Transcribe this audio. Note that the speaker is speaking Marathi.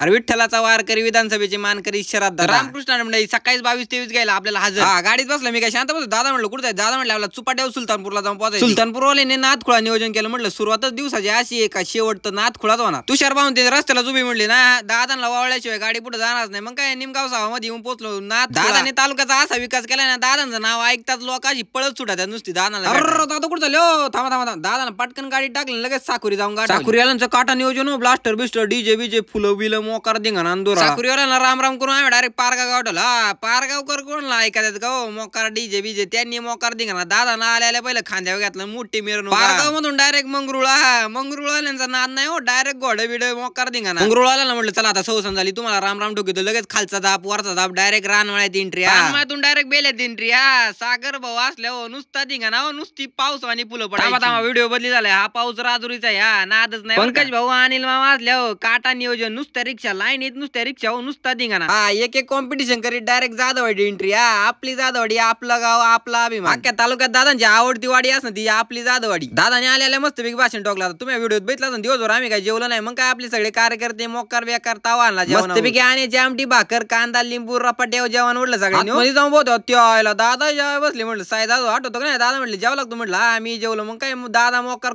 अरे विठ्ठलाचा वारकरी विधानसभेचे मानकरी शरद रामकृष्ण मंडळी सकाळी 22-23 गेला आपल्याला हजर गाडीत बसला मी काय शांत बसलो दादा म्हणलं कुठे दादा म्हणलं आपला चुपाट्यावर सुलतानपूरला जाऊन पोहोचायचं सुलतानपूरवाल्याने नाथखुळा नियोजन केलं म्हटलं सुरुवातच दिवसाची अशी आहे का शेवट तर नाथखुळाच होणार तुषार बाहून ते रस्त्याला उभी म्हणली ना दादांना वावळल्याशिवाय गाडी पुढे जाणार नाही मग काय निमगाव सावामध्ये येऊन पोहोचलो नाथ दादाने तालुक्याचा असा विकास केला ना दादांचं नाव ऐकतात लोकांची पळत सुटातात नुसती दादाला दादा कुठं झालो थांबा थांबा दादाला पटकन गाडी टाकली लगेच साकुरी जाऊन गाडी साकुरीवाल्यांचं काटा नियोजन ब्लास्टर बिस्टर डीजे बीजे फुलं बिलं मोकार धिंगाणा अंदोरा साकुरीवाल्यांना राम राम करून आम्ही डायरेक्ट पारगाव गावठला पारगावकर कोणला ऐकायचं का मोकार डीजे बीजे त्यांनी मोकार धिंगाणा दादा ना आल्या पहिलं खांद्यावर घेतलं मोठी मिरवणूक पारगाव मधून डायरेक्ट मंगरुळवाल्यांचा नाद नाही हो डायरेक्ट घोडे बिडे मोकार धिंगाणा मंगरुळवाल्यांना म्हटलं चला आता सवसन झाली तुम्हाला राम राम ठोकितो लगेच खालचा दाब वरचा दाब डायरेक्ट रानवाळ्यात एंट्री रानवाळ्यातून डायरेक्ट बेल्यात एंट्री सागर भाऊ असल्या नुसता धिंगाणा नुसती पाऊस आणि फुलं पडा व्हिडिओ बदली झालाय हा पाऊस राजुरीचा या नादच नाही पंकज भाऊ अनिल मामा असल्या काटा नियोजन नुसत्या रिक्षा लाईन येत नुसत्या रिक्षा नुसता धिंगाणा एक एक कॉम्पिटिशन करीत डायरेक्ट जाधववाडी एंट्री आपली जाधववाडी आपलं गाव आपला अभिमान अख्ख्या तालुक्यात दादांची आवडती वाडी असं ती आपली जाधववाडी दादाने आलेल्या मस्त बिग भाषण टोकला तुम्ही व्हिडिओत बघितला दिवसभर आम्ही काय जेवलो नाही मग काय आपले सगळे कार्यकर्ते मोकार बेकार तावा आणला मस्त पैकी आणि आमटी भाकर कांदा लिंबू रपाट्यावर जेवण उडलं सगळ्यांनी जाऊन बोलतो दादा जेवाय बसले म्हटलं साई दादा आठवतो का नाही दादा म्हटलं जेवला तू म्हटलं मी जेवलो मग काय दादा मोकार